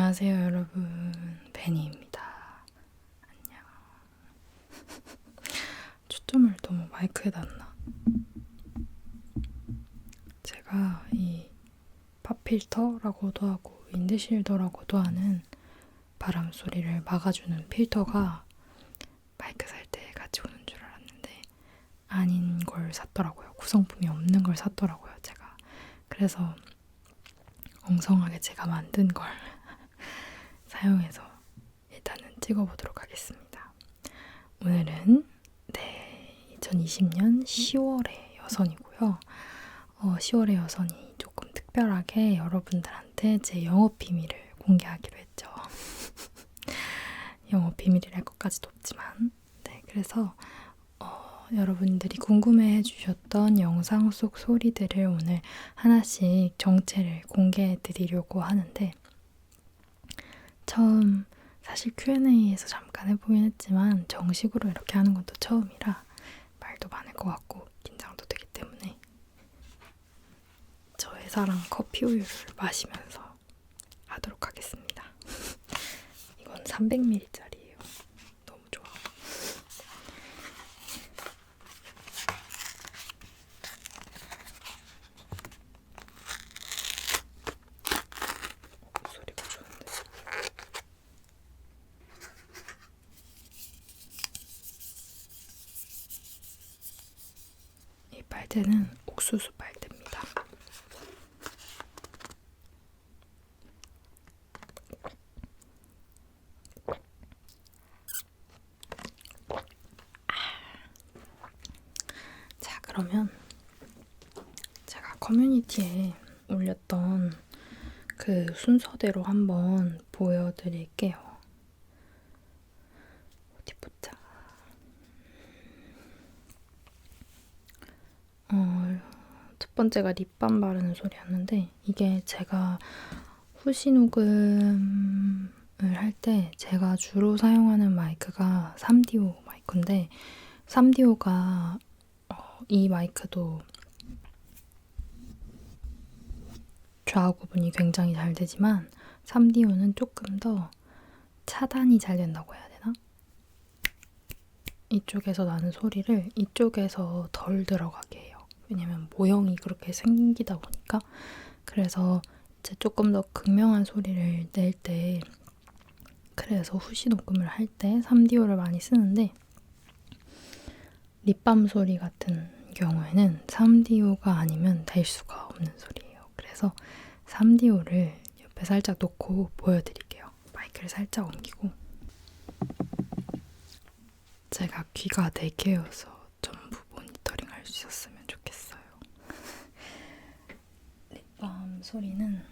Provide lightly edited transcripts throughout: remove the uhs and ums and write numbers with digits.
안녕하세요, 여러분. 베니입니다. 안녕. 초점을 너무 마이크에 놨나? 제가 이 팝필터라고도 하고 윈드실더라고도 하는 바람 소리를 막아주는 필터가 마이크 살 때 같이 오는 줄 알았는데 아닌 걸 샀더라고요. 구성품이 없는 걸 샀더라고요, 제가. 그래서 엉성하게 제가 만든 걸 사용해서 일단은 찍어보도록 하겠습니다. 오늘은 2020년 10월의 여선이고요. 10월의 여선이 조금 특별하게 여러분들한테 제 영업 비밀을 공개하기로 했죠. 영업 비밀이랄 것까지도 없지만 그래서 여러분들이 궁금해해 주셨던 영상 속 소리들을 오늘 하나씩 정체를 공개해 드리려고 하는데 처음 사실 Q&A에서 잠깐 해보긴 했지만 정식으로 이렇게 하는 것도 처음이라 말도 많을 것 같고 긴장도 되기 때문에 저의 사랑 커피 우유를 마시면서 하도록 하겠습니다. 이건 300ml짜리예요. 너무 좋아. 소리가 좋은데. 이 빨대는 옥수수 빨대입니다. 자, 그러면 제가 커뮤니티에 올렸던 그 순서대로 한번 보여드릴게요. 어디 보자. 첫 번째가 립밤 바르는 소리였는데 이게 제가 후시 녹음을 할 때 제가 주로 사용하는 마이크가 3디오 마이크인데 3디오가 이 마이크도 좌우 구분이 굉장히 잘 되지만 3디오는 조금 더 차단이 잘 된다고 해야 되나? 이쪽에서 나는 소리를 이쪽에서 덜 들어가게 해요. 왜냐면 모형이 그렇게 생기다 보니까. 그래서 이제 조금 더 극명한 소리를 낼 때 그래서 후시 녹음을 할 때 3디오를 많이 쓰는데 립밤 소리 같은 경우에는 3디오가 아니면 될 수가 없는 소리예요. 그래서 3디오를 옆에 살짝 놓고 보여드릴게요. 마이크를 살짝 옮기고 제가 귀가 4개여서 전부 모니터링 할 수 있었으면 좋겠어요. 립밤 소리는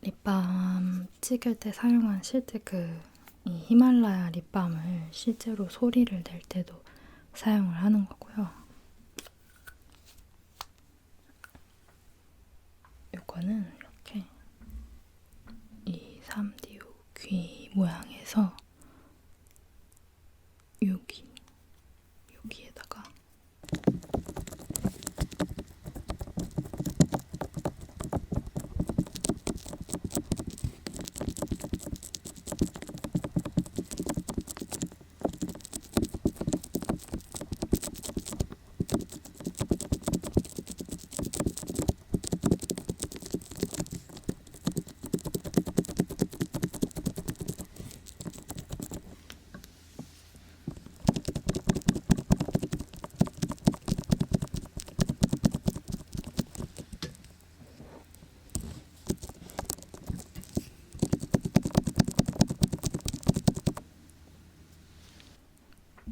립밤 찍을 때 사용한 실제 이 히말라야 립밤을 실제로 소리를 낼 때도 사용을 하는 거고요. 이거는 이렇게 이 3디오 귀 모양에서 여기에다가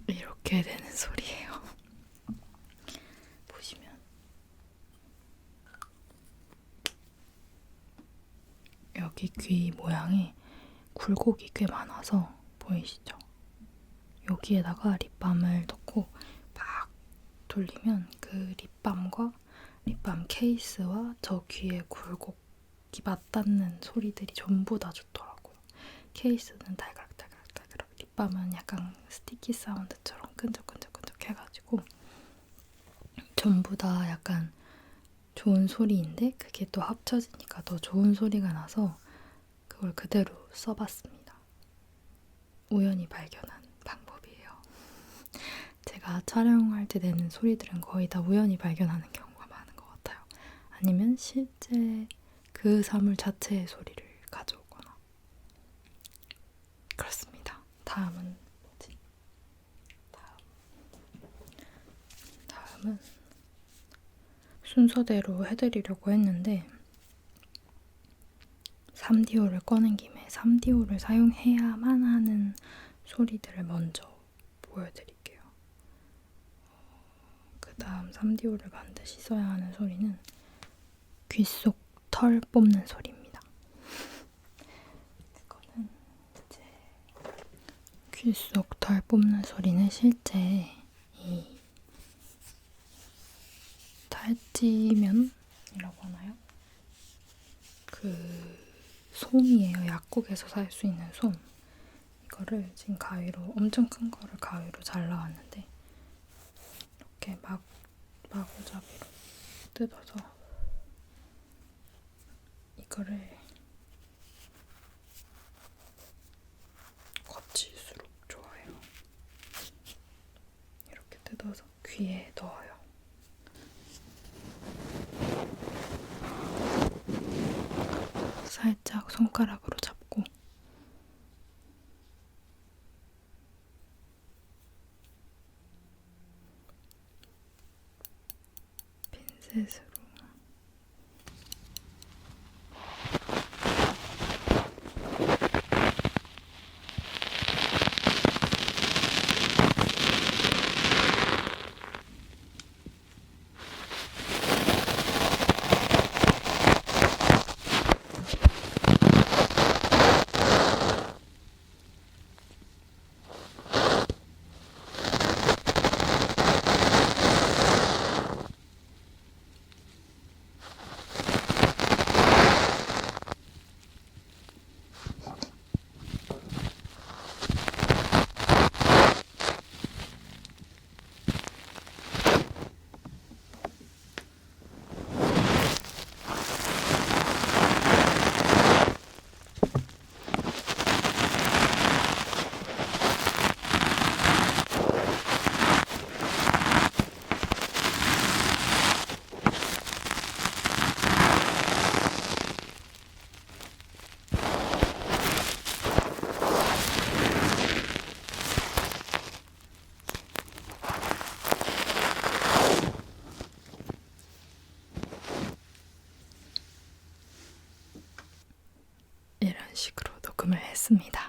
이렇게 되는 소리예요. 보시면 여기 귀 모양에 굴곡이 꽤 많아서 보이시죠? 여기에다가 립밤을 넣고 막 돌리면 그 립밤과 립밤 케이스와 저 귀에 굴곡이 맞닿는 소리들이 전부 다 좋더라고요. 케이스는 달그락달그락, 립밤은 약간 스티키 사운드처럼 끈적끈적끈적 해가지고 전부 다 약간 좋은 소리인데 그게 또 합쳐지니까 더 좋은 소리가 나서 그걸 그대로 써봤습니다. 우연히 발견한 방법이에요. 제가 촬영할 때 내는 소리들은 거의 다 우연히 발견하는 경우가 많은 것 같아요. 아니면 실제 그 사물 자체의 소리를 가져오거나. 그렇습니다. 다음은 뭐지? 다음은 순서대로 해드리려고 했는데 3DO를 꺼낸 김에 3DO를 사용해야만 하는 소리들을 먼저 보여드릴게요. 그 다음 3DO를 반드시 써야 하는 소리는 귀 속 털 뽑는 소리입니다. 이거는 이제 귀 속 털 뽑는 소리는 실제 이 탈지면이라고 하나요? 그 솜이에요. 약국에서 살 수 있는 솜. 이거를 지금 가위로 엄청 큰 거를 가위로 잘라왔는데 이렇게 마구잡이로 뜯어서 이거를 거칠수록 좋아요. 이렇게 뜯어서 귀에 넣어요. 살짝 손가락으로 잡고 핀셋으로 이런 식으로 녹음을 했습니다.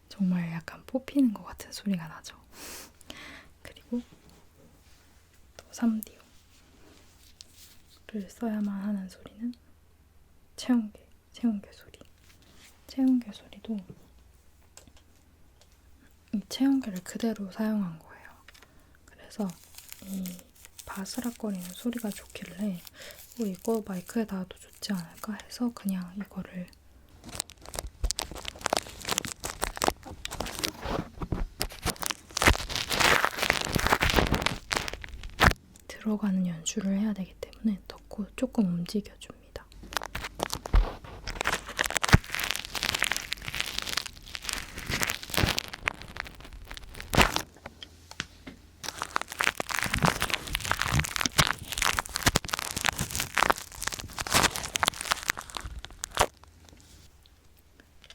정말 약간 뽑히는 것 같은 소리가 나죠. 그리고 또 3DO를 써야만 하는 소리는 체온계 소리. 체온계 소리도 이 체온계를 그대로 사용한 거예요. 그래서 이 바스락거리는 소리가 좋길래 이거 마이크에 닿아도 좋지 않을까 해서 그냥 이거를 들어가는 연출을 해야 되기 때문에 넣고 조금 움직여줍니다.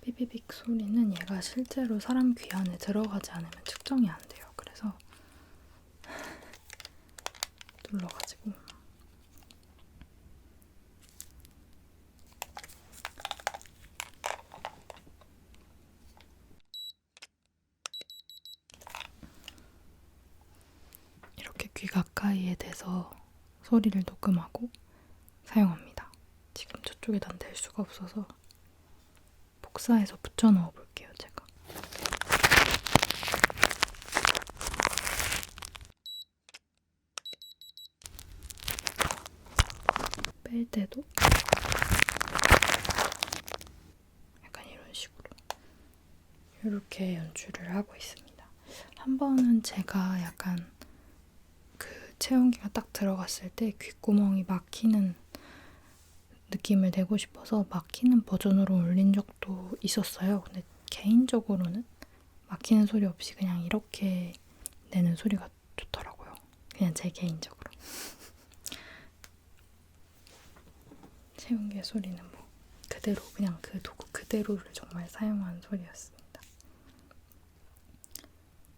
삐비빅 소리는 얘가 실제로 사람 귀 안에 들어가지 않으면 측정이 안 돼요. 그래서 눌러가지고 이렇게 귀 가까이에 대서 소리를 녹음하고 사용합니다. 지금 저쪽에다 댈 수가 없어서 복사해서 붙여 넣어 볼게요, 제가. 뺄 때도 약간 이런 식으로 이렇게 연출을 하고 있습니다. 한 번은 제가 약간 그 체온계가 딱 들어갔을 때 귓구멍이 막히는 느낌을 내고 싶어서 막히는 버전으로 올린 적도 있었어요. 근데 개인적으로는 막히는 소리 없이 그냥 이렇게 내는 소리가 좋더라고요. 그냥 제 개인적으로. 체온계 소리는 뭐 그대로 그냥 그 도구 그대로를 정말 사용한 소리였습니다.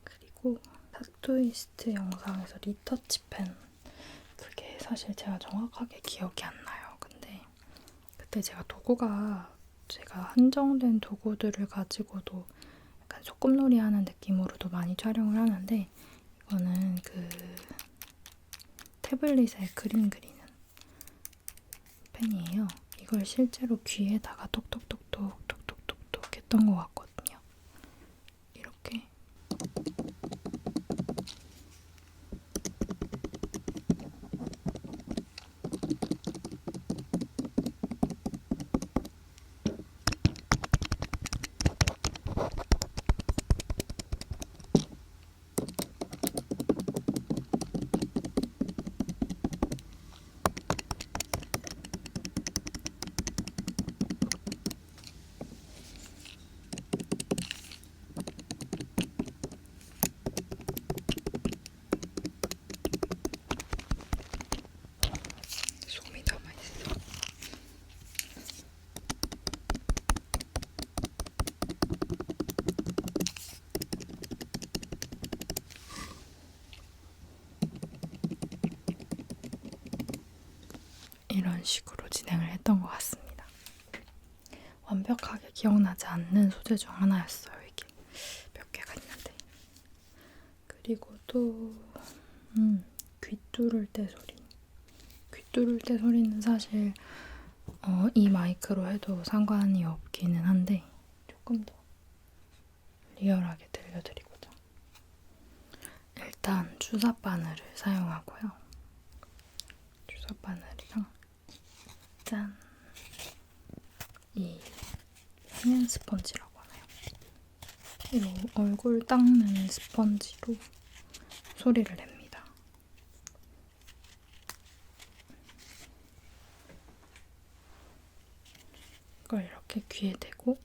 그리고 닥트위스트 영상에서 리터치 펜, 그게 사실 제가 정확하게 기억이 안 나요. 근데 그때 제가 한정된 도구들을 가지고도 약간 소꿉놀이 하는 느낌으로도 많이 촬영을 하는데, 이거는 그 태블릿에 그림 그리는 펜이에요. 이걸 실제로 귀에다가 톡톡톡톡 했던 것 같거든요. 이렇게 솜이 남아있어. 이런 식으로 진행을 했던 것 같습니다. 완벽하게 기억나지 않는 소재 중 하나였어요. 이게 몇 개가 있는데. 그리고 또 귀 뚫을 때 소리. 귀 뚫을 때 소리는 사실 이 마이크로 해도 상관이 없기는 한데 조금 더 리얼하게 들려드리고자 일단 주사 바늘을 사용하고요. 주사 바늘이랑 짠! 이 해면 스펀지라고 하나요? 이 얼굴 닦는 스펀지로 소리를 냅니다. 이걸 이렇게 귀에 대고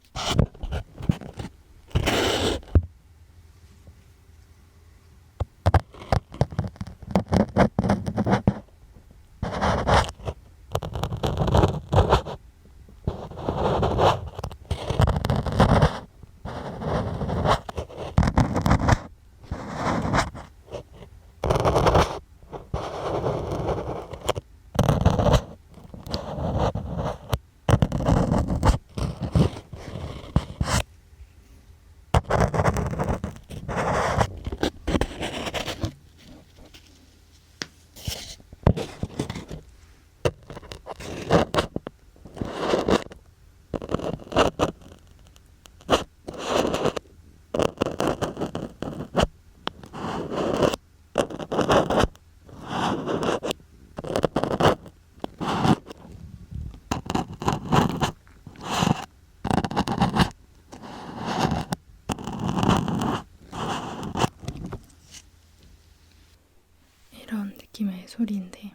이런 느낌의 소리인데,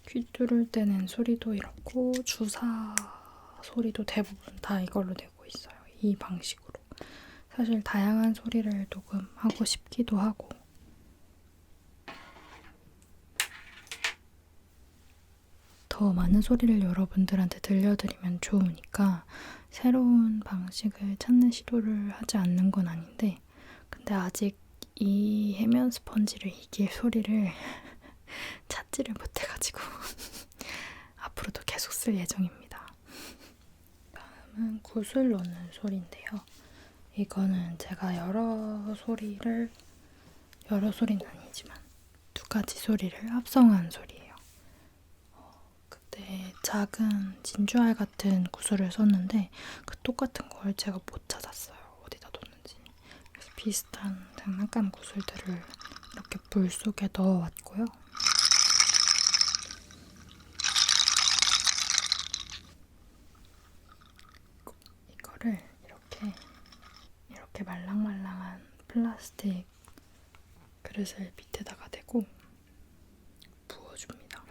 귀 뚫을 때는 소리도 이렇고 주사 소리도 대부분 다 이걸로 내고 있어요. 이 방식으로. 사실 다양한 소리를 녹음하고 싶기도 하고, 더 많은 소리를 여러분들한테 들려드리면 좋으니까 새로운 방식을 찾는 시도를 하지 않는 건 아닌데, 근데 아직 이 해면 스펀지를 이길 소리를 찾지를 못해가지고 앞으로도 계속 쓸 예정입니다. 다음은 굿을 넣는 소리인데요. 이거는 제가 여러 소리는 아니지만 두 가지 소리를 합성한 소리예요. 그때 작은 진주알 같은 구슬을 썼는데 그 똑같은 걸 제가 못 찾았어요. 어디다 뒀는지. 그래서 비슷한 장난감 구슬들을 이렇게 물 속에 넣어왔고요. 이거를 이렇게 말랑말랑한 플라스틱 그릇을 밑에다가 대고 부어줍니다.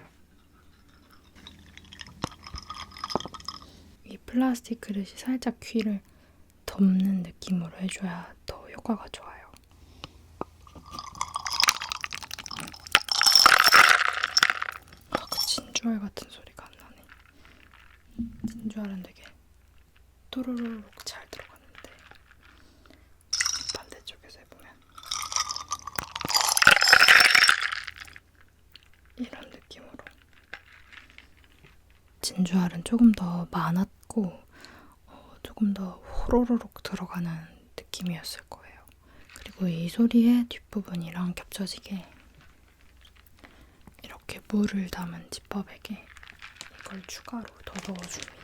플라스틱 그릇이 살짝 귀를 덮는 느낌으로 해줘야 더 효과가 좋아요. 그 진주알 같은 소리가 안 나네. 진주알은 되게 또르르륵 잘 들어가는데 반대쪽에서 해보면 이런 느낌으로. 진주알은 조금 더 많았고 조금 더 호로로록 들어가는 느낌이었을 거예요. 그리고 이 소리의 뒷부분이랑 겹쳐지게 이렇게 물을 담은 지퍼백에 이걸 추가로 더 넣어줍니다.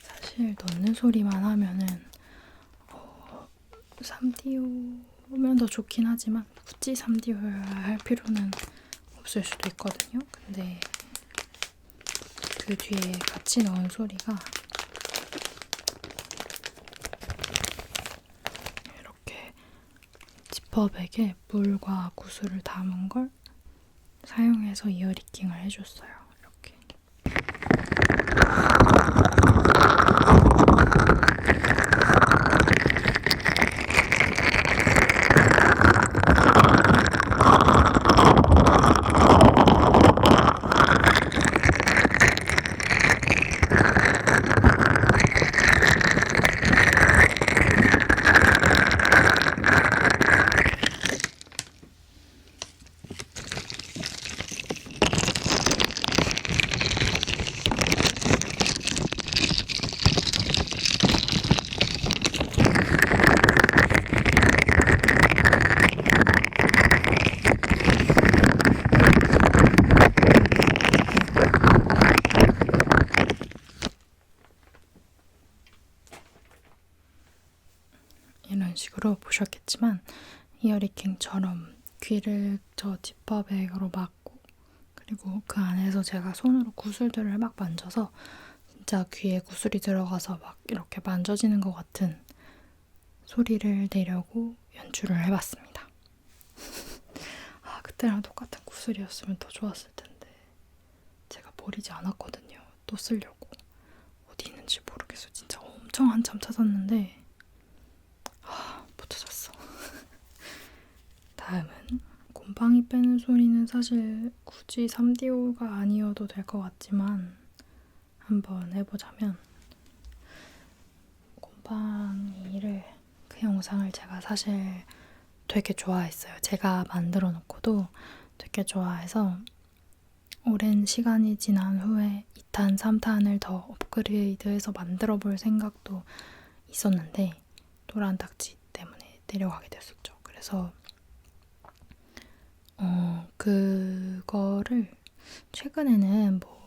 사실 넣는 소리만 하면은 3DO면 더 좋긴 하지만 굳이 3DO를 할 필요는 없을 수도 있거든요. 근데 그 뒤에 같이 넣은 소리가 이렇게 지퍼백에 물과 구슬을 담은 걸 사용해서 이어리킹을 해줬어요. 이렇게. 이런 식으로 보셨겠지만 이어리킹처럼 귀를 저 지퍼백으로 막고 그리고 그 안에서 제가 손으로 구슬들을 막 만져서 진짜 귀에 구슬이 들어가서 막 이렇게 만져지는 것 같은 소리를 내려고 연출을 해봤습니다. 그때랑 똑같은 구슬이었으면 더 좋았을 텐데 제가 버리지 않았거든요. 또 쓰려고. 어디 있는지 모르겠어요. 진짜 엄청 한참 찾았는데 못 찾았어. 다음은 곰팡이 빼는 소리는 사실 굳이 3DO가 아니어도 될 것 같지만 한번 해보자면 곰팡이를 그 영상을 제가 사실 되게 좋아했어요. 제가 만들어 놓고도 되게 좋아해서 오랜 시간이 지난 후에 2탄, 3탄을 더 업그레이드해서 만들어 볼 생각도 있었는데 노란딱지 때문에 내려가게 됐었죠. 그래서 그거를 최근에는 뭐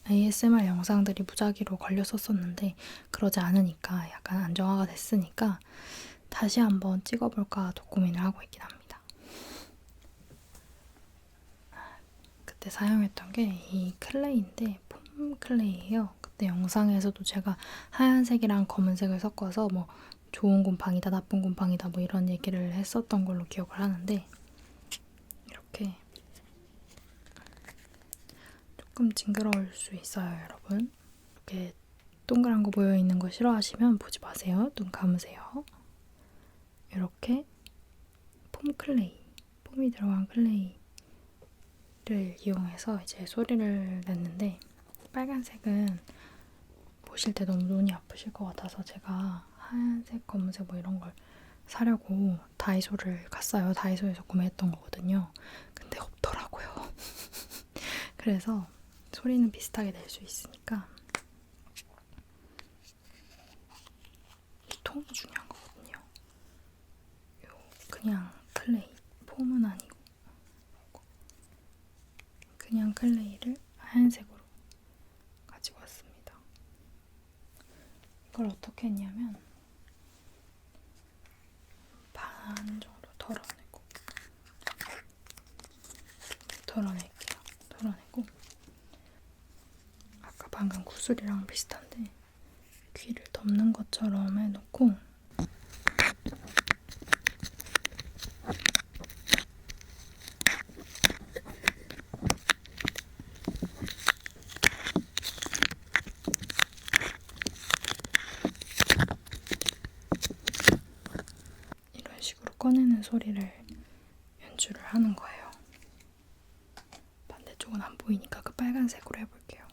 ASMR 영상들이 무작위로 걸렸었었는데 그러지 않으니까 약간 안정화가 됐으니까 다시 한번 찍어볼까도 고민을 하고 있긴 합니다. 그때 사용했던 게 이 클레이인데 폼 클레이예요. 그때 영상에서도 제가 하얀색이랑 검은색을 섞어서 뭐 좋은 곰팡이다, 나쁜 곰팡이다 뭐 이런 얘기를 했었던 걸로 기억을 하는데 이렇게 조금 징그러울 수 있어요, 여러분. 이렇게 동그란 거 모여있는 거 싫어하시면 보지 마세요. 눈 감으세요. 이렇게 폼 클레이, 폼이 들어간 클레이를 이용해서 이제 소리를 냈는데 빨간색은 보실 때 너무 눈이 아프실 것 같아서 제가 하얀색, 검은색 뭐 이런 걸 사려고 다이소를 갔어요. 다이소에서 구매했던 거거든요. 근데 없더라고요. 그래서 소리는 비슷하게 낼 수 있으니까 이 통이 중요한 거거든요. 요 그냥 클레이, 폼은 아니고 그냥 클레이를 하얀색으로 가지고 왔습니다. 이걸 어떻게 했냐면 반 정도 덜어내고 덜어낼게요. 덜어내고 아까 방금 구슬이랑 비슷한데 귀를 덮는 것처럼 해놓고 이런 식으로 꺼내는 소리를 연주를 하는 거예요. 반대쪽은 안 보이니까 그 빨간색으로 해볼게요.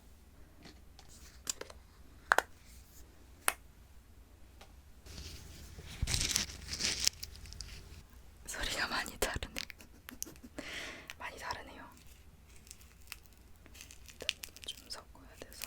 소리가 많이 다르네. 많이 다르네요. 일단 좀 섞어야 돼서.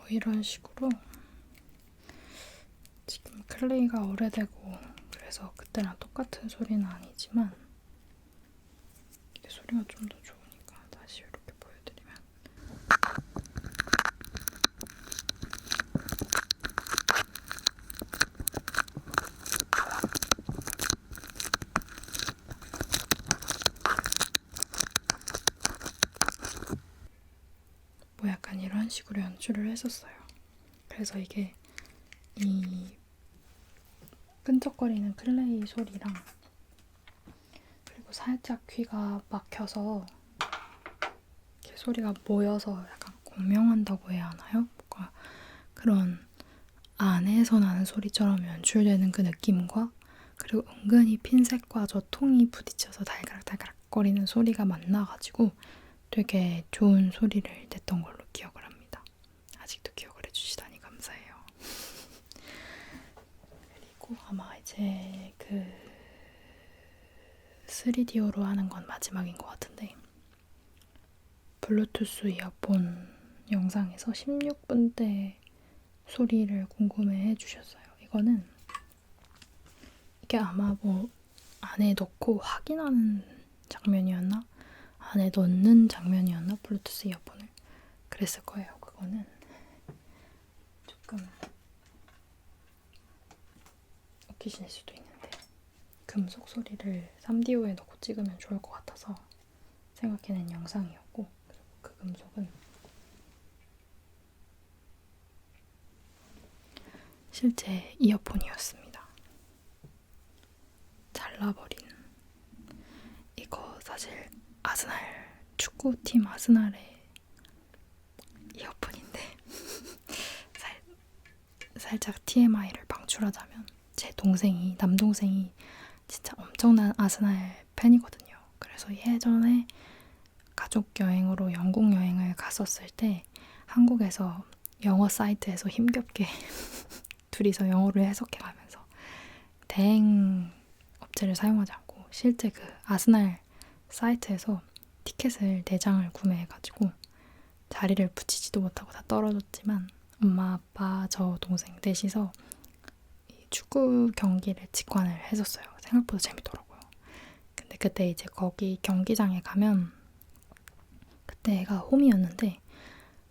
이런 식으로 지금 클레이가 오래되고 그래서 그때랑 똑같은 소리는 아니지만 이게 소리가 좀 더 좋으니까 다시 이렇게 보여드리면 뭐 약간 이런 식으로 연출을 했었어요. 그래서 이게 이 끈적거리는 클레이 소리랑 그리고 살짝 귀가 막혀서 이렇게 소리가 모여서 약간 공명한다고 해야 하나요? 뭔가 그런 안에서 나는 소리처럼 연출되는 그 느낌과 그리고 은근히 핀셋과 저 통이 부딪혀서 달가락달가락거리는 소리가 만나가지고 되게 좋은 소리를 냈던 걸로 기억을 합니다. 아직도 기억을 해주시다니 감사해요. 그리고 아마 이제 그 3DO로 하는 건 마지막인 것 같은데 블루투스 이어폰 영상에서 16분대 소리를 궁금해 해주셨어요. 이거는 이게 아마 뭐 안에 넣고 확인하는 장면이었나? 안에 넣는 장면이었나? 블루투스 이어폰을 그랬을 거예요. 그거는 조금 웃기실 수도 있는데 금속 소리를 3DO에 넣고 찍으면 좋을 것 같아서 생각해낸 영상이었고 그리고 그 금속은 실제 이어폰이었습니다. 잘라버린 이거 사실 아스날 축구팀 아스날의 이어폰인데 살짝 TMI를 방출하자면 제 남동생이 진짜 엄청난 아스날 팬이거든요. 그래서 예전에 가족 여행으로 영국 여행을 갔었을 때 한국에서 영어 사이트에서 힘겹게 둘이서 영어를 해석해가면서 대행 업체를 사용하지 않고 실제 그 아스날 사이트에서 티켓을 4장을 구매해가지고 자리를 붙이지도 못하고 다 떨어졌지만 엄마, 아빠, 저 동생 넷이서 축구 경기를 직관을 했었어요. 생각보다 재밌더라고요. 근데 그때 이제 거기 경기장에 가면 그때가 홈이었는데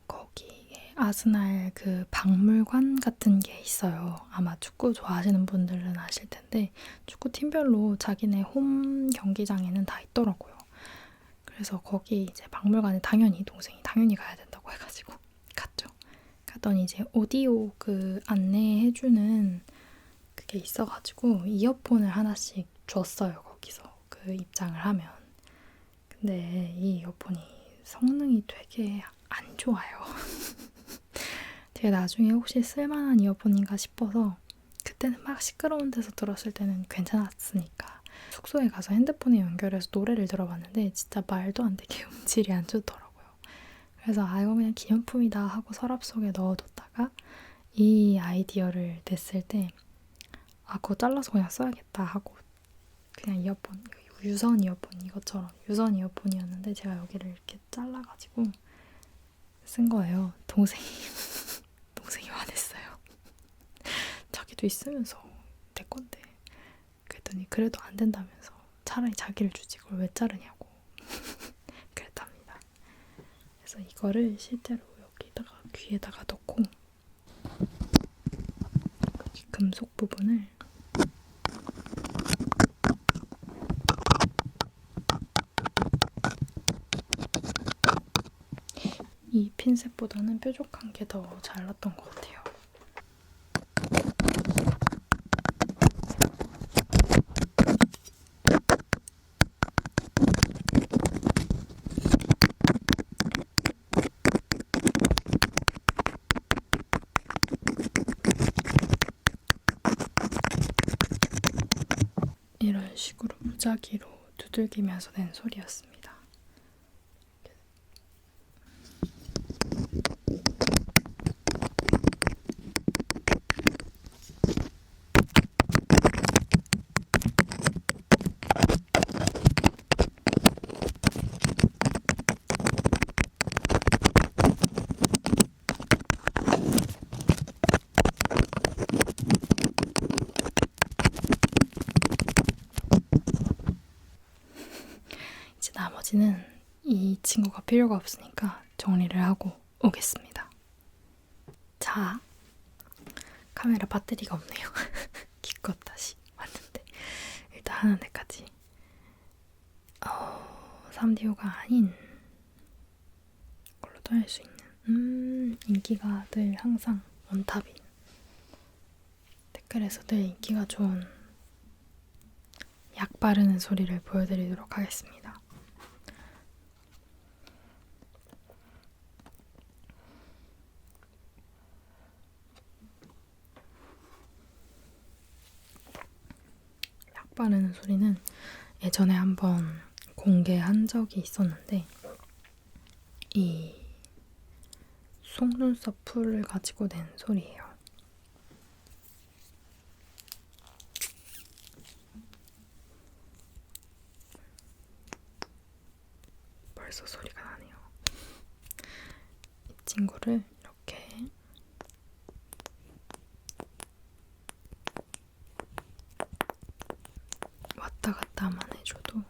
거기에 아스날 그 박물관 같은 게 있어요. 아마 축구 좋아하시는 분들은 아실 텐데 축구 팀별로 자기네 홈 경기장에는 다 있더라고요. 그래서 거기 이제 박물관에 동생이 당연히 가야 된다고 해가지고 갔죠. 그랬더니 이제 오디오 그 안내해주는 그게 있어가지고 이어폰을 하나씩 줬어요. 거기서 그 입장을 하면. 근데 이 이어폰이 성능이 되게 안 좋아요. 제가 나중에 혹시 쓸만한 이어폰인가 싶어서 그때는 막 시끄러운 데서 들었을 때는 괜찮았으니까 숙소에 가서 핸드폰에 연결해서 노래를 들어봤는데 진짜 말도 안 되게 음질이 안 좋더라고요. 그래서 아 이거 그냥 기념품이다 하고 서랍 속에 넣어뒀다가 이 아이디어를 냈을 때 아 그거 잘라서 그냥 써야겠다 하고 그냥 이어폰, 유선 이어폰 이것처럼 유선 이어폰이었는데 제가 여기를 이렇게 잘라가지고 쓴 거예요. 동생이 화냈어요. 자기도 있으면서 내 건데. 그랬더니 그래도 안 된다면서 차라리 자기를 주지 그걸 왜 자르냐고 그랬답니다. 그래서 이거를 실제로 여기다가 귀에다가 넣고 여기 금속 부분을 이 핀셋보다는 뾰족한 게 더 잘났던 것 같아요. 이런 식으로 무작위로 두들기면서 낸 소리였습니다. 이제 나머지는 이 친구가 필요가 없으니까 정리를 하고 오겠습니다. 자, 카메라 배터리가 없네요. 기껏 다시 왔는데 일단 하는 데까지 3DO가 아닌 걸로도 할 수 있는 인기가 늘 항상 원탑인 댓글에서 늘 인기가 좋은 약 바르는 소리를 보여드리도록 하겠습니다. 약 바르는 소리는 예전에 한번 공개한 적이 있었는데 이 속눈썹 풀을 가지고 낸 소리예요. 벌써 소리가 나네요. 이 친구를 이렇게 왔다 갔다만 해줘도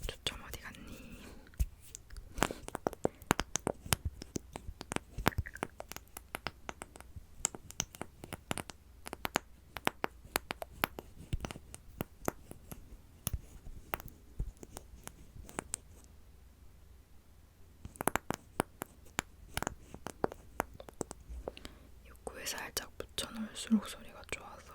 초점 어디 갔니? 입구에 살짝 붙여놓을수록 소리가 좋아서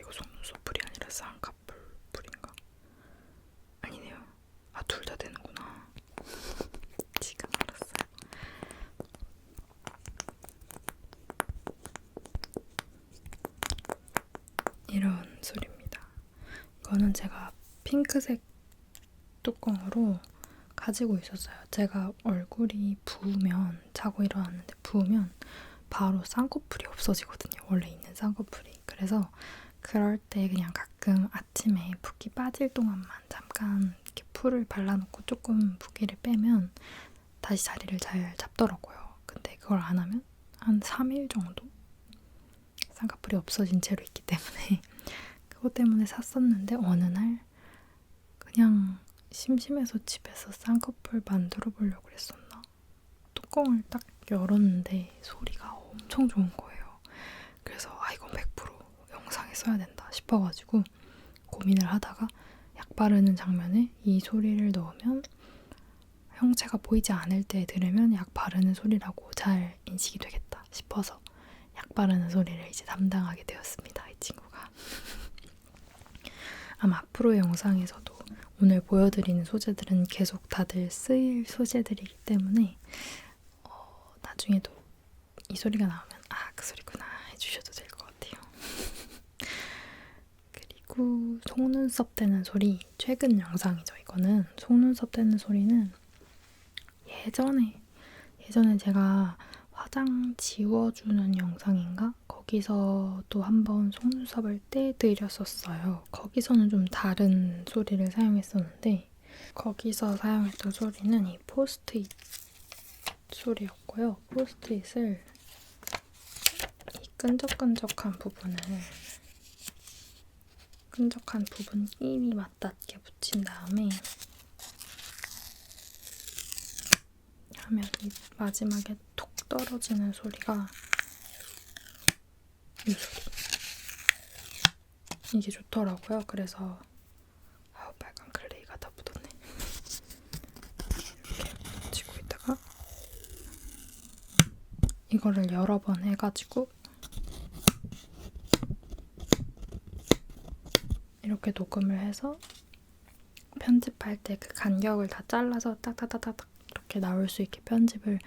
이거 속눈썹 풀이 아니라 쌍꺼풀 풀인가? 아니네요. 아, 둘 다 되는구나. 지금 알았어요. 이런 소리입니다. 이거는 제가 핑크색 뚜껑으로 가지고 있었어요. 제가 얼굴이 부으면, 자고 일어났는데 부으면 바로 쌍꺼풀이 없어지거든요. 원래 있는 쌍꺼풀이. 그래서 그럴 때 그냥 가끔 아침에 붓기 빠질 동안만 잠깐 이렇게 풀을 발라놓고 조금 붓기를 빼면 다시 자리를 잘 잡더라고요. 근데 그걸 안 하면 한 3일 정도 쌍꺼풀이 없어진 채로 있기 때문에 그것 때문에 샀었는데 어느 날 그냥 심심해서 집에서 쌍꺼풀 만들어 보려고 그랬었나? 뚜껑을 딱 열었는데 소리가 엄청 좋은 거예요. 그래서 이건 100% 영상에 써야 된다 싶어가지고 고민을 하다가 약 바르는 장면에 이 소리를 넣으면 형체가 보이지 않을 때 들으면 약 바르는 소리라고 잘 인식이 되겠다 싶어서 약 바르는 소리를 이제 담당하게 되었습니다. 이 친구가. 아마 앞으로의 영상에서도 오늘 보여드리는 소재들은 계속 다들 쓰일 소재들이기 때문에 나중에도 이 소리가 나오면 그 소리구나 해주셔도 될 것 같아요. 그리고 속눈썹 떼는 소리, 최근 영상이죠. 이거는 속눈썹 떼는 소리는 예전에 제가 화장 지워주는 영상인가? 거기서 또 한번 속눈썹을 떼드렸었어요. 거기서는 좀 다른 소리를 사용했었는데 거기서 사용했던 소리는 이 포스트잇 소리였고요. 포스트잇을 이 끈적끈적한 부분 끼리 맞닿게 붙인 다음에 하면 이 마지막에 톡 떨어지는 소리가 이 소리. 이게 좋더라고요. 그래서 빨간 클레이가 다 묻었네. 이렇게 붙이고 있다가 이거를 여러 번 해가지고 이렇게 녹음을 해서 편집할 때 그 간격을 다 잘라서 딱딱딱딱 이렇게 나올 수 있게 편집을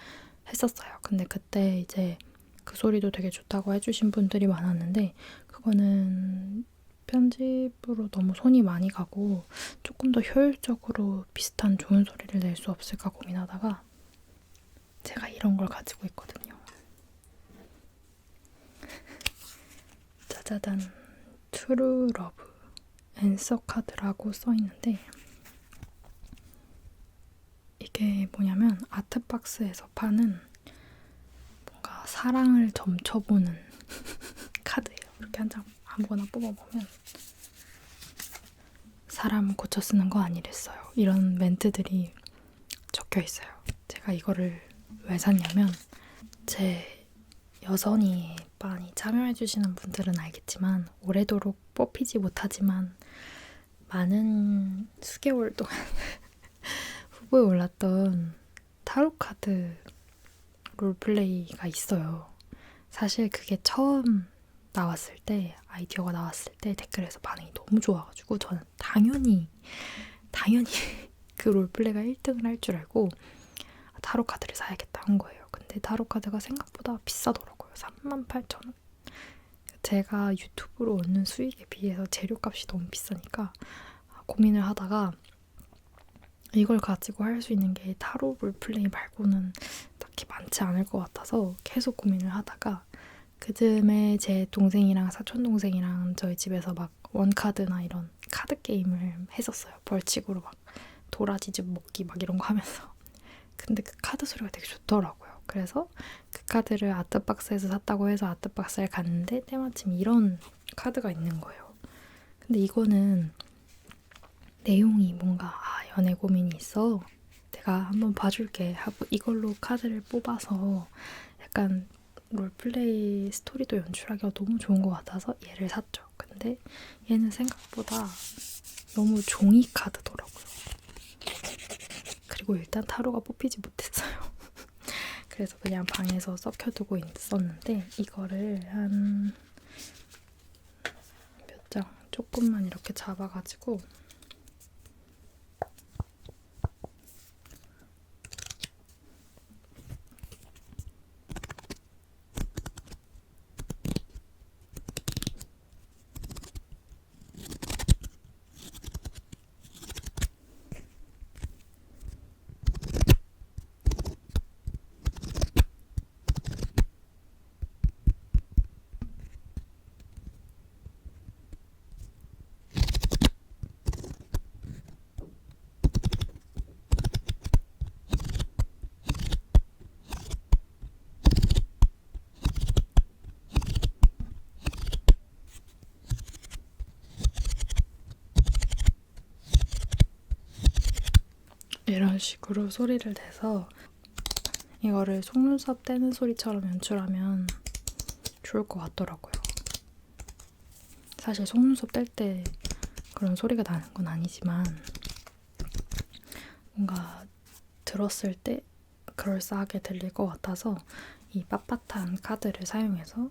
했었어요. 근데 그때 이제 그 소리도 되게 좋다고 해주신 분들이 많았는데 그거는 편집으로 너무 손이 많이 가고 조금 더 효율적으로 비슷한 좋은 소리를 낼 수 없을까 고민하다가 제가 이런 걸 가지고 있거든요. 짜자잔, 트루 러브 앤서 카드라고 써있는데 이게 뭐냐면 아트박스에서 파는 뭔가 사랑을 점쳐보는 카드예요. 이렇게 한 장 아무거나 뽑아보면 사람 고쳐 쓰는 거 아니랬어요. 이런 멘트들이 적혀 있어요. 제가 이거를 왜 샀냐면 제 여선이 많이 참여해주시는 분들은 알겠지만 오래도록 뽑히지 못하지만 많은 수개월 동안 후보에 올랐던 타로카드 롤플레이가 있어요. 사실 그게 처음 나왔을 때, 아이디어가 나왔을 때 댓글에서 반응이 너무 좋아가지고 저는 당연히 그 롤플레이가 1등을 할 줄 알고 타로카드를 사야겠다 한 거예요. 근데 타로카드가 생각보다 비싸더라고요. 38,000원. 제가 유튜브로 얻는 수익에 비해서 재료값이 너무 비싸니까 고민을 하다가 이걸 가지고 할 수 있는 게 타로 롤플레이 말고는 딱히 많지 않을 것 같아서 계속 고민을 하다가 그쯤에 제 동생이랑 사촌동생이랑 저희 집에서 막 원카드나 이런 카드 게임을 했었어요. 벌칙으로 막 도라지즙 먹기 막 이런 거 하면서. 근데 그 카드 소리가 되게 좋더라고요. 그래서 그 카드를 아트박스에서 샀다고 해서 아트박스에 갔는데 때마침 이런 카드가 있는 거예요. 근데 이거는 내용이 뭔가 연애 고민이 있어. 내가 한번 봐줄게 하고 이걸로 카드를 뽑아서 약간 롤플레이 스토리도 연출하기가 너무 좋은 것 같아서 얘를 샀죠. 근데 얘는 생각보다 너무 종이 카드더라고요. 그리고 일단 타로가 뽑히지 못했어요. 그래서 그냥 방에서 썩혀두고 있었는데 이거를 한 몇 장 조금만 이렇게 잡아가지고 이런 식으로 소리를 내서 이거를 속눈썹 떼는 소리처럼 연출하면 좋을 것 같더라고요. 사실 속눈썹 뗄 때 그런 소리가 나는 건 아니지만 뭔가 들었을 때 그럴싸하게 들릴 것 같아서 이 빳빳한 카드를 사용해서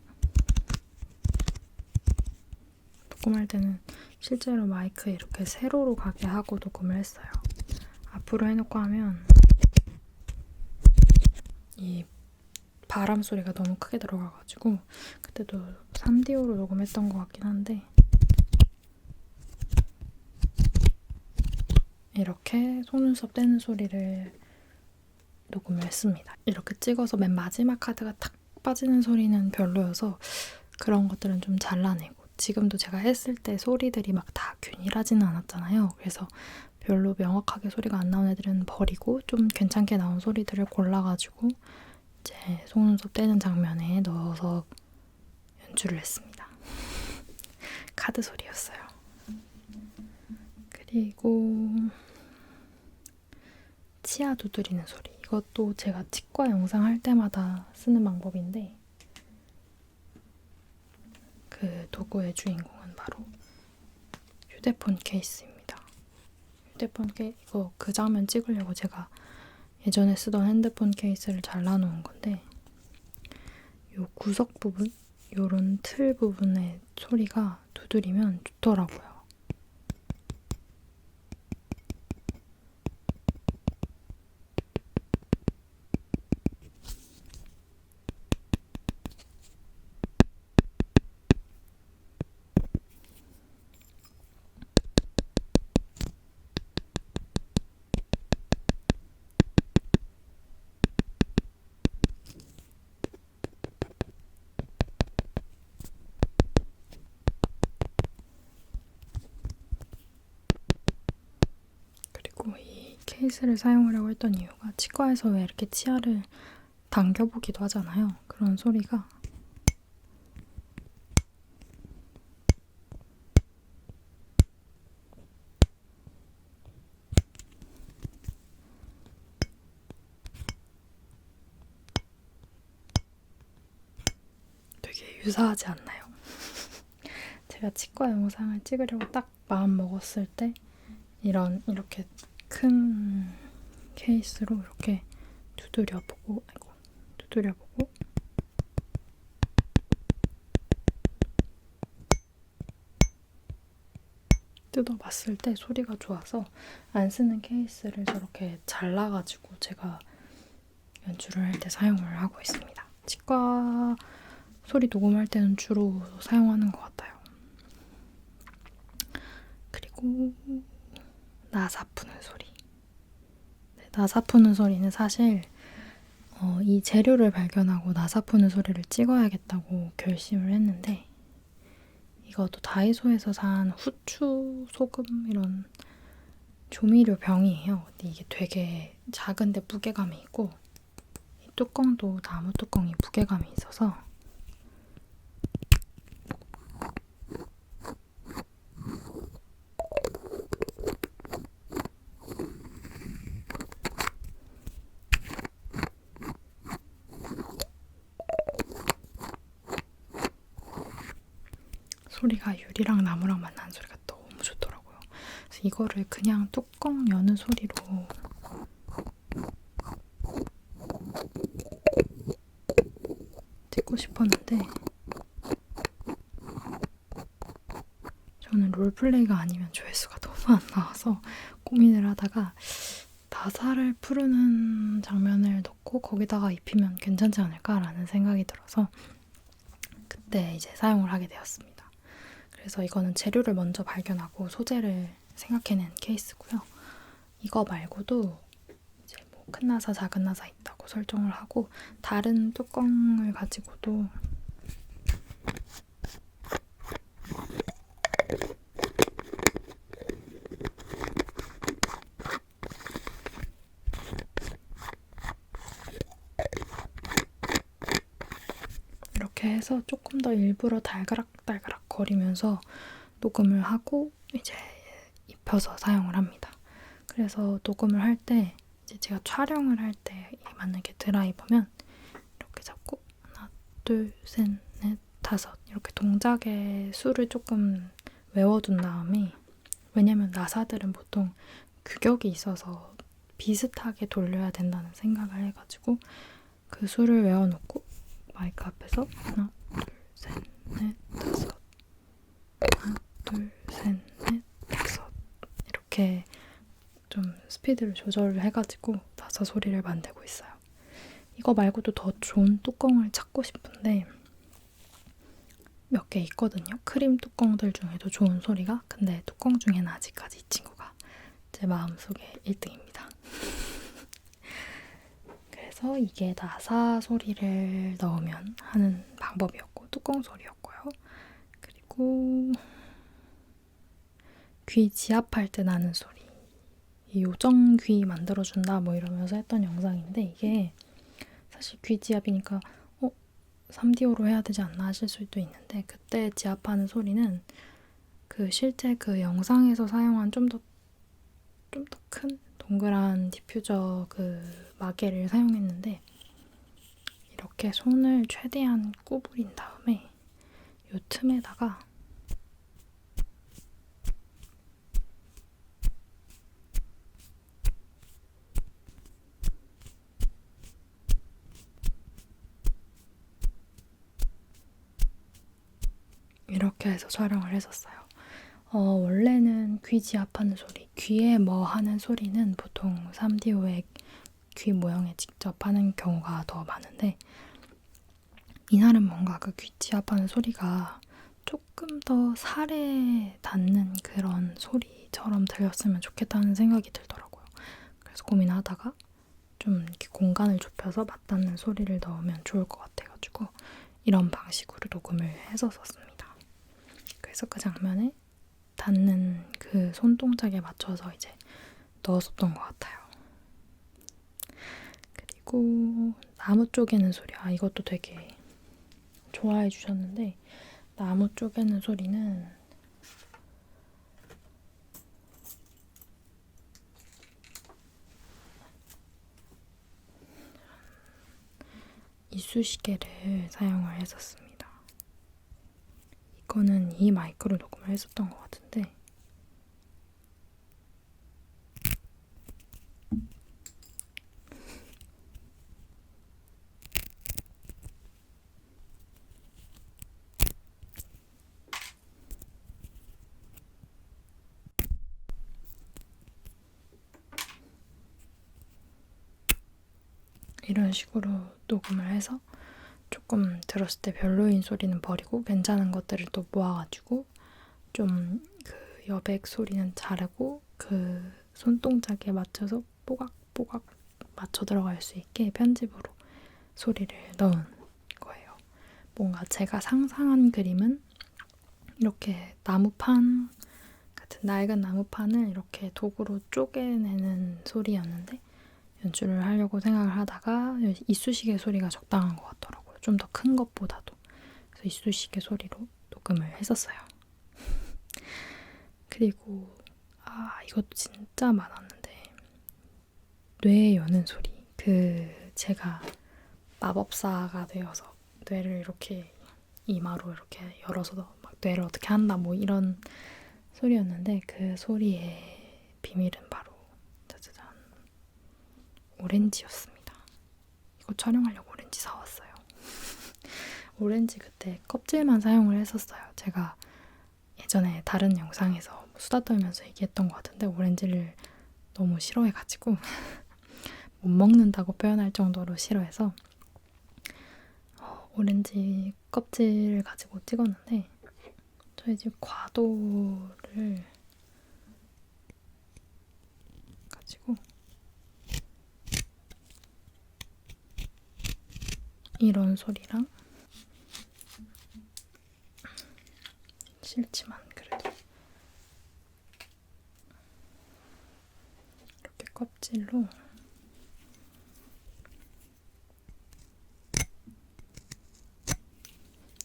녹음할 때는 실제로 마이크에 이렇게 세로로 가게 하고 녹음을 했어요. 앞으로 해놓고 하면 이 바람 소리가 너무 크게 들어가가지고 그때도 3DO로 녹음했던 것 같긴 한데 이렇게 속눈썹 떼는 소리를 녹음을 했습니다. 이렇게 찍어서 맨 마지막 카드가 탁 빠지는 소리는 별로여서 그런 것들은 좀 잘라내고 지금도 제가 했을 때 소리들이 막 다 균일하지는 않았잖아요. 그래서 별로 명확하게 소리가 안 나온 애들은 버리고 좀 괜찮게 나온 소리들을 골라가지고 이제 속눈썹 떼는 장면에 넣어서 연출을 했습니다. 카드 소리였어요. 그리고 치아 두드리는 소리. 이것도 제가 치과 영상 할 때마다 쓰는 방법인데 그 도구의 주인공은 바로 휴대폰 케이스입니다. 휴대폰 케이스 이거 그 장면 찍으려고 제가 예전에 쓰던 핸드폰 케이스를 잘라놓은 건데 요 구석 부분, 요런 틀 부분의 소리가 두드리면 좋더라고요. 그리고 이 케이스를 사용하려고 했던 이유가 치과에서 왜 이렇게 치아를 당겨보기도 하잖아요. 그런 소리가 되게 유사하지 않나요? 제가 치과 영상을 찍으려고 딱 마음 먹었을 때 이렇게 큰 케이스로 이렇게 두드려보고 뜯어봤을 때 소리가 좋아서 안 쓰는 케이스를 저렇게 잘라가지고 제가 연출을 할 때 사용을 하고 있습니다. 치과 소리 녹음할 때는 주로 사용하는 것 같아요. 그리고 나사 푸는 소리. 네, 나사 푸는 소리는 사실 이 재료를 발견하고 나사 푸는 소리를 찍어야겠다고 결심을 했는데 이것도 다이소에서 산 후추, 소금 이런 조미료 병이에요. 근데 이게 되게 작은데 무게감이 있고 이 뚜껑도 나무 뚜껑이 무게감이 있어서 소리가 유리랑 나무랑 만나는 소리가 너무 좋더라고요. 그래서 이거를 그냥 뚜껑 여는 소리로 찍고 싶었는데 저는 롤플레이가 아니면 조회수가 너무 안 나와서 고민을 하다가 나사를 푸르는 장면을 넣고 거기다가 입히면 괜찮지 않을까라는 생각이 들어서 그때 이제 사용을 하게 되었습니다. 그래서 이거는 재료를 먼저 발견하고 소재를 생각해낸 케이스고요. 이거 말고도 이제 뭐 큰 나사, 작은 나사 있다고 설정을 하고 다른 뚜껑을 가지고도 이렇게 해서 조금 더 일부러 달그락달그락 거리면서 녹음을 하고 이제 입혀서 사용을 합니다. 그래서 녹음을 할 때 이제 제가 촬영을 할 때 만약에 드라이버면 이렇게 잡고 하나, 둘, 셋, 넷, 다섯 이렇게 동작의 수를 조금 외워둔 다음에 왜냐면 나사들은 보통 규격이 있어서 비슷하게 돌려야 된다는 생각을 해가지고 그 수를 외워놓고 마이크 앞에서 하나, 둘, 셋, 넷, 다섯 하나, 둘, 셋, 넷, 다섯 이렇게 좀 스피드를 조절을 해가지고 나사 소리를 만들고 있어요. 이거 말고도 더 좋은 뚜껑을 찾고 싶은데 몇 개 있거든요. 크림 뚜껑들 중에도 좋은 소리가. 근데 뚜껑 중에는 아직까지 이 친구가 제 마음속에 1등입니다. 그래서 이게 나사 소리를 넣으면 하는 방법이었고 뚜껑 소리였고요. 그리고 귀 지압할 때 나는 소리. 이 요정 귀 만들어준다 뭐 이러면서 했던 영상인데 이게 사실 귀 지압이니까 3DO로 해야 되지 않나 하실 수도 있는데 그때 지압하는 소리는 그 실제 그 영상에서 사용한 좀 더 큰 동그란 디퓨저 그 마개를 사용했는데 이렇게 손을 최대한 구부린 다음에 이 틈에다가 이렇게 해서 촬영을 했었어요. 원래는 귀 지압하는 소리, 귀에 뭐 하는 소리는 보통 3DO의 귀 모형에 직접 하는 경우가 더 많은데 이날은 뭔가 그 귀 지압하는 소리가 조금 더 살에 닿는 그런 소리처럼 들렸으면 좋겠다는 생각이 들더라고요. 그래서 고민하다가 좀 이렇게 공간을 좁혀서 맞닿는 소리를 넣으면 좋을 것 같아가지고 이런 방식으로 녹음을 했었습니다. 그래서 그 장면에 닿는 그 손동작에 맞춰서 이제 넣었었던 것 같아요. 그리고 나무 쪼개는 소리. 이것도 되게 좋아해 주셨는데 나무 쪼개는 소리는 이쑤시개를 사용을 했었습니다. 이거는 이 마이크로 녹음을 했었던 것 같은데 이런 식으로 녹음을 해서 조금 들었을 때 별로인 소리는 버리고 괜찮은 것들을 또 모아가지고 좀 그 여백 소리는 자르고 그 손동작에 맞춰서 뽀각뽀각 맞춰 들어갈 수 있게 편집으로 소리를 넣은 거예요. 뭔가 제가 상상한 그림은 이렇게 나무판 같은 낡은 나무판을 이렇게 도구로 쪼개내는 소리였는데 연출을 하려고 생각을 하다가 이쑤시개 소리가 적당한 것 같더라고요. 좀 더 큰 것보다도. 그래서 이쑤시개 소리로 녹음을 했었어요. 그리고 이것도 진짜 많았는데 뇌 여는 소리. 제가 마법사가 되어서 뇌를 이렇게 이마로 이렇게 열어서 막 뇌를 어떻게 한다 뭐 이런 소리였는데 그 소리의 비밀은 바로 짜자잔 오렌지였습니다. 이거 촬영하려고 오렌지 사왔어요. 오렌지 그때 껍질만 사용을 했었어요. 제가 예전에 다른 영상에서 수다 떨면서 얘기했던 것 같은데 오렌지를 너무 싫어해가지고 못 먹는다고 표현할 정도로 싫어해서 오렌지 껍질을 가지고 찍었는데 저희 집 과도를 가지고 이런 소리랑 싫지만 그래도 이렇게 껍질로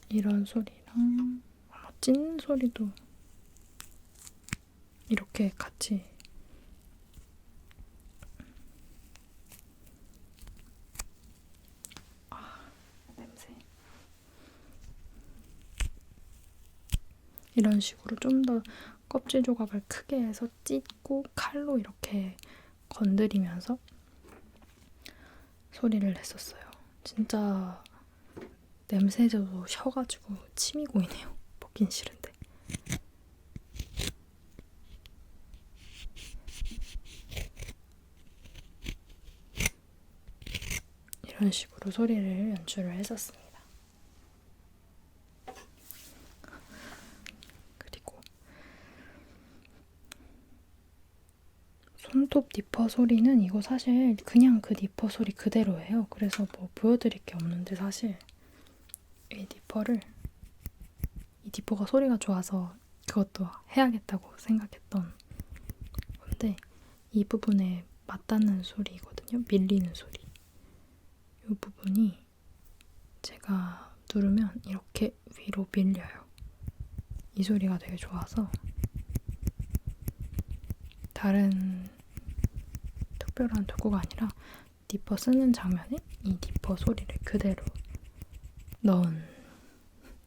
이런 소리랑 찐 소리도 이렇게 같이 이런 식으로 좀 더 껍질 조각을 크게 해서 찢고 칼로 이렇게 건드리면서 소리를 냈었어요. 진짜 냄새도 셔가지고 침이 고이네요. 먹긴 싫은데. 이런 식으로 소리를 연출을 했었습니다. 그리고 손톱 니퍼 소리는 이거 사실 그냥 그 니퍼 소리 그대로예요. 그래서 뭐 보여드릴 게 없는데 사실 이 니퍼가 소리가 좋아서 그것도 해야겠다고 생각했던 건데 이 부분에 맞닿는 소리거든요. 밀리는 소리. 이 부분이 제가 누르면 이렇게 위로 밀려요. 이 소리가 되게 좋아서 다른 특별한 도구가 아니라 니퍼 쓰는 장면에 이 니퍼 소리를 그대로 넣은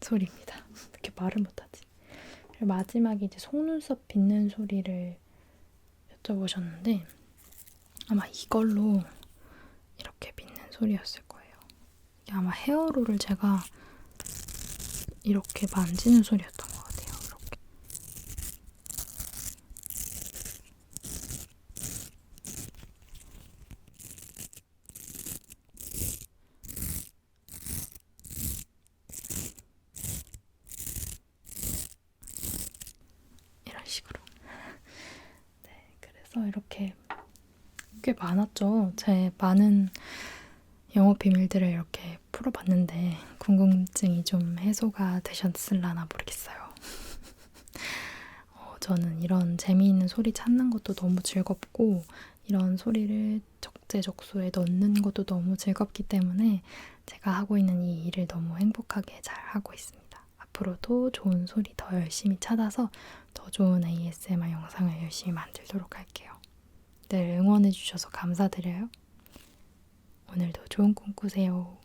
소리입니다. 이렇게 말을 못하지. 그리고 마지막에 이제 속눈썹 빗는 소리를 여쭤보셨는데 아마 이걸로 이렇게 빗는 소리였을 거예요. 이게 아마 헤어롤을 제가 이렇게 만지는 소리였던 것 같아요. 이렇게. 이런 식으로. 네, 그래서 이렇게 꽤 많았죠. 제 많은 영업 비밀들을 이렇게 풀어봤는데 궁금증이 좀 해소가 되셨을라나 모르겠어요. 저는 이런 재미있는 소리 찾는 것도 너무 즐겁고 이런 소리를 적재적소에 넣는 것도 너무 즐겁기 때문에 제가 하고 있는 이 일을 너무 행복하게 잘 하고 있습니다. 앞으로도 좋은 소리 더 열심히 찾아서 더 좋은 ASMR 영상을 열심히 만들도록 할게요. 늘 응원해주셔서 감사드려요. 오늘도 좋은 꿈 꾸세요.